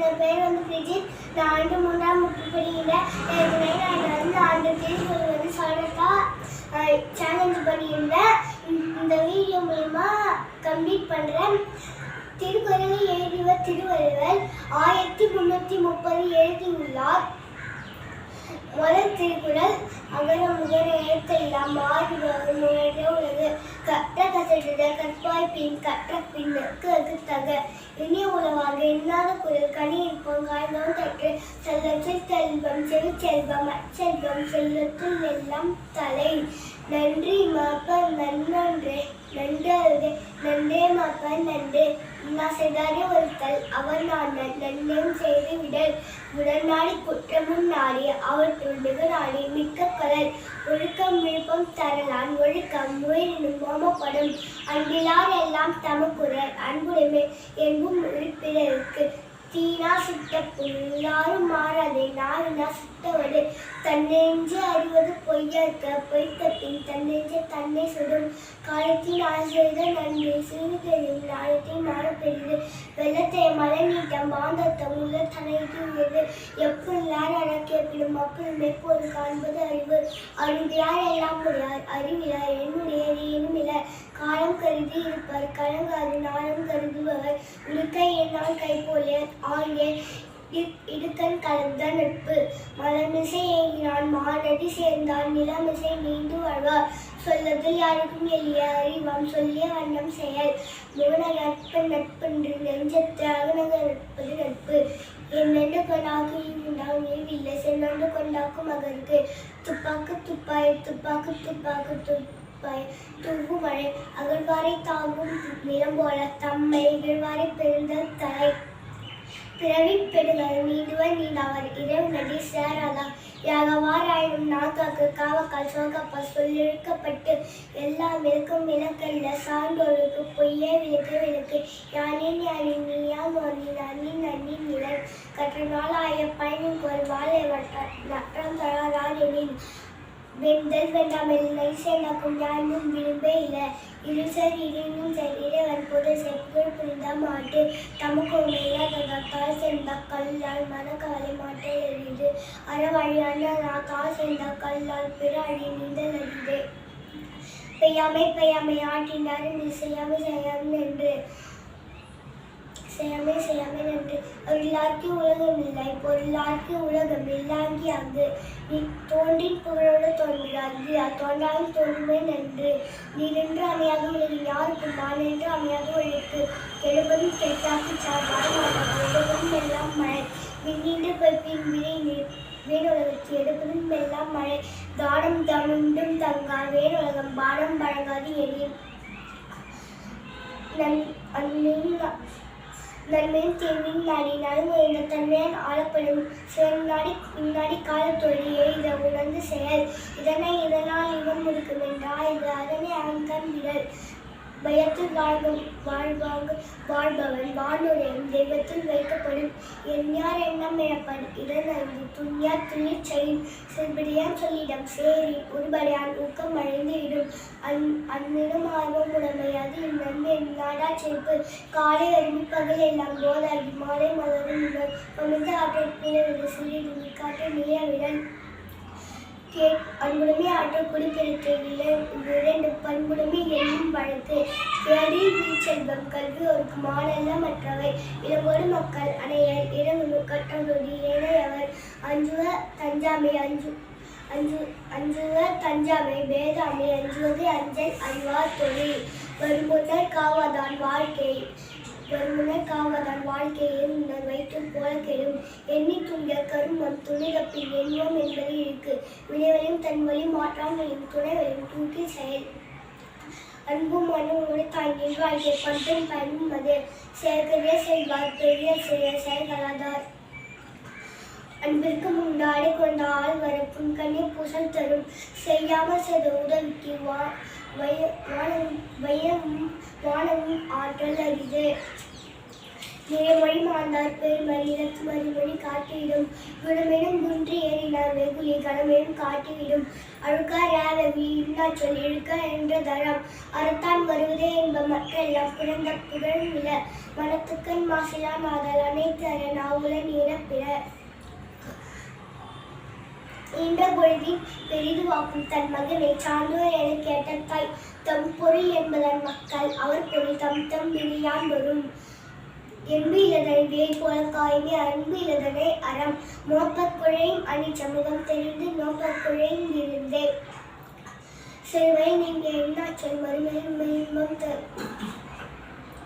என் பேர் பிரிஜித். நான் ஆண்டு 3ஆம் வகுப்பு படிக்கிறேன். நான் ஆண்டு தேர்வு சரதா சேலஞ்ச் பண்ணியிருந்தேன். இந்த வீடியோ மூலமா கம்ப்ளீட் பண்ணுறேன். திருக்குறளை எழுதியவர் திருவள்ளுவர் 1330 எழுதியுள்ளார். முதல் திருக்குறள் அகர முதல எழுத்தெல்லாம் ஆதிபகவன் முதலே உலகு கற்ற கசடுத கற்பாய் பின் கற்ற பின்னுக்கு அகுத்தக இனிய உலவாக எண்ணாத குரல் கனி இருப்போம் காய்ந்தவன் தற்று செல்லத்தில் செல்வம் செவி செல்வம் அச்செல்வம் செல்லத்தில் எல்லாம் தலை நன்றி மாப்ப நன்னன்றே நன்றே நன்றே மாப்ப நன்று செய்தாரே ஒருத்தல் அவர் நான் நன்மையும் செய்து விடல் உடனாடி குற்றமும் நாடி அவற்றுள் மிக நாடி மிக்க கலர் ஒழுக்கம் விழுப்பம் தரலான் ஒழுக்கம் உயிரினும் மோமப்படும் அன்பிலார் எல்லாம் தமக்குறர் அன்புடைமை என்பும் உறுப்பினருக்கு தீனா சுட்ட புல்லாரும் மாறாதே நாரினா சுட்டவடு தன்னெஞ்சு அறிவது பொய்யற்க பொய்த்த பின் தன்னெஞ்ச தன்னை சுடும் காலத்தின் ஆசிரியத நன்றி சிறுதெழும் நாளத்தின் மாறப்பெரிது வெள்ளத்தை மழை நீட்டம் மாந்தத்தம் உள்ள தனைத்துள்ளது எப்பொருளார் அடக்கியப்பிடும் அப்பொருள் மெப்பொருள் காண்பது அறிவு அறிவியார் எல்லாம் முடியார் அறிவிலார் என்னுடையது ஏனுமில்ல காலம் கருதி இருப்பார் கலங்காது நாளும் கருதுபவர் உடுக்கை என்னால் கைப்போல ஆங்கே இடுக்கண் கலந்த நட்பு மலமிசை ஏங்கினான் மாநதி சேர்ந்தான் நிலமிசை நீண்டு வாழ்வார் சொல்லதில் யாருக்கும் எளிய அறிவாம் சொல்லிய வண்ணம் செயல் முகன நட்பு நட்பென்று நெஞ்சத்து அகநக நட்பது நட்பு என்னென்று கொண்டாக்கு உண்டாகும் இல்லை சென்னொன்று கொண்டாக்கும் மகருக்கு துப்பாக்கு துப்பாய் துப்பாக்கு துப்பாக்கு துப்பாய் தூங்கும் மழை அகழ்வாரை தாங்கும் நிலம் போல தம்மை இகழ்வாரை பெருந்த தலை பிறவி பெடுங்கள் நீடுவர் நீடாவர் இரவு நடி சேராதா யாகவாராயினும் நாக்காக்கு காவக்கால் சோகப்பா சொல்லிழுக்கப்பட்டு எல்லாம் விளக்கும் விளக்கல்ல சான்றோருக்கு பொய்யே விளக்கு விளக்கு யானின் யானின் நீயாம் நீ நன்னின் நன்னின் நிழல் கற்ற நாளாய பயனின் ஒரு வாழை நற்றம் தராதெனின் வெந்தல் வெண்டாமல் நைசேனாக்கும் யாரும் விரும்பே இல்லை இருசர் இறைனும் இறைவன் பொருள் செப்புகள் புரிந்த மாட்டு தமக்கு உண்மையில்லாததால் சேர்ந்த கல்லால் மனக்கவலை மாட்டல் எறிது அறவழியான கால் சேர்ந்த கல்லால் பிற அழி நீந்தல் அறிது பெய்யாமை ஆட்டினார் நீ செய்யாமை என்று செய்யாமை நன்று அருளார்க்கு உலகம் இல்லை பொருளார்க்கு உலகம் இல்லாங்கி அங்கு நீ தோன்றின் புகழோடு தோன்றுகிறார்கு தோன்றாலும் தோன்றுமே நன்று நீ நின்று அமையாக உலகு யாருக்கும் நான் என்று அமையாக உலகு கெடுவதும் கெட்டாக்கி சார்பாக எடுப்பதும் எல்லாம் மழை விண்ணீண்டு பின் வினை வேணுலகத்து எடுப்பதும் எல்லாம் மழை தானம் தமுண்டும் தங்கா வேணுலகம் பாடம் வழங்காது எரியும் நன்மையும் தீமையும் நாடினாலும் இந்த தன்மையால் ஆளப்படும் சிறநாடி பின்னாடி காலத்தொழில் இதை உணர்ந்து செயல் இதனால் இவன் முடிக்கும் என்றால் இது அதனை அகங்கான் விடல் பயத்தில் வாழ்பவன் வானுரையும் தெய்வத்தில் வைக்கப்படும் எண்ணியார் எண்ணம் எனப்படும் இதனறிந்து துணியார் துணிச் செய்யும் சிறுபடியான் சொல்லிடம் சேரி ஒருபடியான் ஊக்கம் அடைந்து இடும் அந்நிடும் ஆர்வம் உடைமை அது இந்நன்மை நாடா செருப்பு காலை அறிவிப்பகல் எல்லாம் போதாகி மாலை மலரும் முதல் அமைந்த ஆற்றல் சிறிது காற்று நீரவிடன் அன்புடைமை ஆற்றல் குடிப்பெருக்கவில்லை இரண்டு பண்புடைமை என்னும் வழக்கு தேடி வீச்செல்வம் கல்வி ஒருக்கு மாடல்ல மற்றவை இளங்கோடு மக்கள் அணையர் இறங்கு கற்றொடி ஏனையவர் அஞ்சுவர் தஞ்சாமை பேதாமை அஞ்சுவது அஞ்சல் அறிவார் தொழில் வருமுன்னர் காவதான் வாழ்க்கையை முன்னர் வயிற்று போல கெடும் எண்ணி துணிய கருமம் துணிதப்பில் எண்ணுவோம் என்பது இருக்கு வினைவரையும் தன்வழி மாற்றாமையும் துணைவரையும் தூக்கி செயல் அன்பும் மனமோடு தாங்கின் வாழ்க்கை பண்பும் பயனும் அது செயற்கரிய செல்வார் பெரிய செயல்களாதார் அன்பிற்கு முன்னாடி கொண்ட ஆள் வர புன்கண்ணி பூசல் தரும் செய்யாமல் செய்த உதவிக்கு வானமும் ஆற்றல் அரிது நிறைமொழி மாந்தார் பெருமறி இலக்குமறிமொழி காட்டிவிடும் குணமெனும் குன்றி ஏறினார் வெகுளி கணமெனும் காட்டிவிடும் அழுக்கார் யாவெவி இன்னா சொல் இழுக்க என்ற தரம் அறத்தான் வருவதே என்ப மக்கெல்லாம் பிறந்த புகழும் இல மனத்துக்கண் மாசிலா மாதல் அனைத்து அரண் ஆவுல நீரப்பிற என்ற பொழுதின் பெரிது வாக்கும் தன் மகனை சான்றோர் என கேட்ட தாய் தம் பொருள் என்பதன் மக்கள் அவர் பொருள் தம் தம் விரியான் வரும் என்பு இலதனை வேய் போல காய்மை அன்பு இலதனை அறம் மோப்பக்குழையும் அணி சமூகம் தெரிந்து நோப்பக்குழையும் இருந்தே செல்வை நீங்க என்ன சொல் மறுமையும்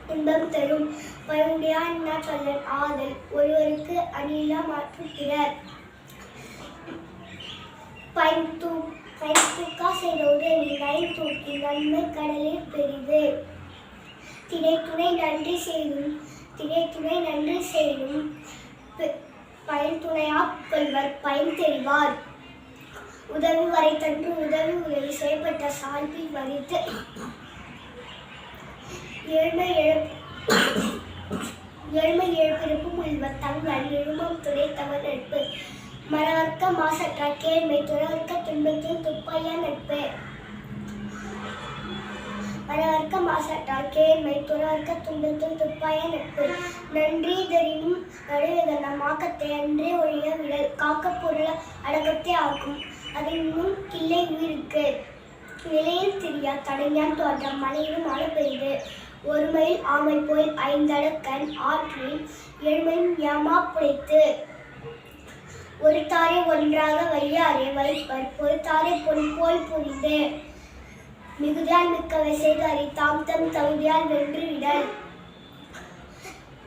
இன்பம் தரும் பயனுடையா என்ன சொல்லன் ஆதல் ஒருவருக்கு அணியிலா மாற்றும் பிறர் பயன்தூக்கா செய்தோடு நீ நயன் தூக்கி நன்மை கடலில் பெரிது திணைத்துணை நன்றி செய்தும் பயன் கொள்வர் பயன் தெரிவார் உதவி வரை தன்று உதவி செய்யப்பட்ட சால்பில் வரித்து ஏழ்மை இழப்பிறப்பும் உள்வர் தங்கள் எழுமம் துடைத்தவர் நட்பு மறவர்க்க மாசற்றார் கேள்மை துறவர்க்க துன்பத்தில் துப்பையா நட்பு மறவர்க்க மாசற்றார் கேள்மை துறவர்க்க துன்பத்தில் துப்பாய நட்பு நன்றி தரினும் நடுவதன் ஆக்கத்தை அன்றே ஒழிய விடல் காக்க பொருள அடக்கத்தை ஆக்கும் அதனும் கிள்ளை உயிருக்கு நிலையில் திரியா தடையான் தோற்றம் மலையிலும் மழை பெய்து ஒருமையில் ஆமை போல் ஐந்தடக்கன் ஆற்றில் ஏழ்மையும் ஏமா புடைத்து ஒரு தாரை ஒன்றாக வையாரே வைப்பர் பொறுத்தாரை பொன் போல் புரிந்து மிகுதியால் மிக்கவை செய்து அறி தாம் தம் தகுதியால் வென்று விடல்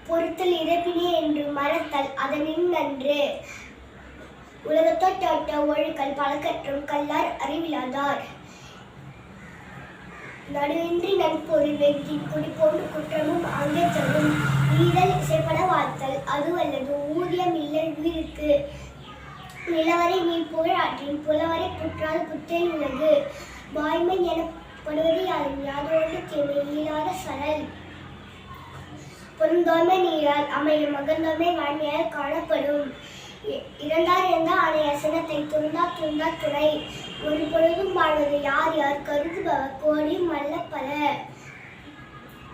பொறுத்தல் இறப்பினே என்று மறத்தல் அதனின் நன்று உலகத்தொட்ட ஒழுக்கல் பழக்கற்றும் கல்லார் அறிவிலாதார் நடுவின்றி நட்பொருள் வெற்றி குடி போன்று குற்றமும் அங்கே தரும் ஈதல் இசைப்பட வாழ்த்தல் அதுவல்லது ஊதியம் இல்லை உயிருக்கு நிலவரை நீர் புகழாற்றின் புலவரை புற்றாது புத்தேன் உலகு வாய்மை எனப்படுவது யாதோடு தீமை ஈராத சரல் பொருந்தோமை நீரால் அமையும் மகந்தோமை வாய்மையால் காணப்படும் இறந்தார் அணைய சினத்தை துறந்தா துணை ஒரு பொழுதும் வாழ்வது யார் கருதுபவர் கோடியும் அல்ல பல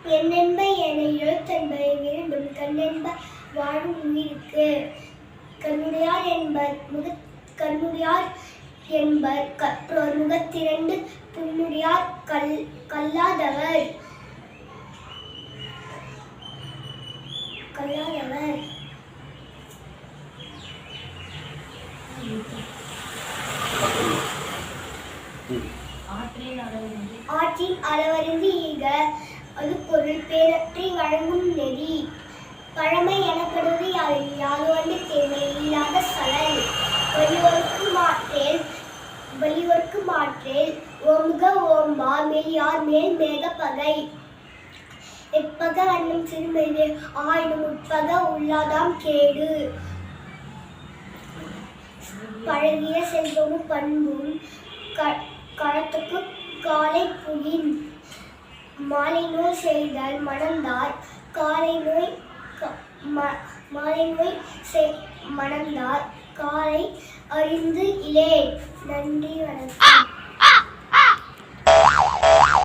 பெண்ணென்ப என எழுத்தென்பதை விரும்பும் கண்ணென்ப வாழும் உயிருக்கு கண்ணுடையார் என்பர் கற்றோர் முகத்திரண்டு புன்னுடையார் கல்லாதவர் ஆற்றின் அளவறிந்து ஈக அது பொருள் பேரற்றி வழங்கும் நெறி பழமை எனப்படுவது யாதோண்டு தேவை இல்லாத சலல் வலியோர்க்கு மாற்றேல் ஓமுக ஓம்பா மெலியார் மேல் மேக பகை எப்பக வண்ணம் சிறுமைது ஆயினும் உட்பக உள்ளாதாம் கேடு பழகிய செல்வமும் பண்பும் களத்துக்கு காலை புகின் மாலை நோய் செய்தால் மணந்தார் காலை நோய் மணந்தார் காலை அறிந்து இலே. நன்றி, வணக்கம்.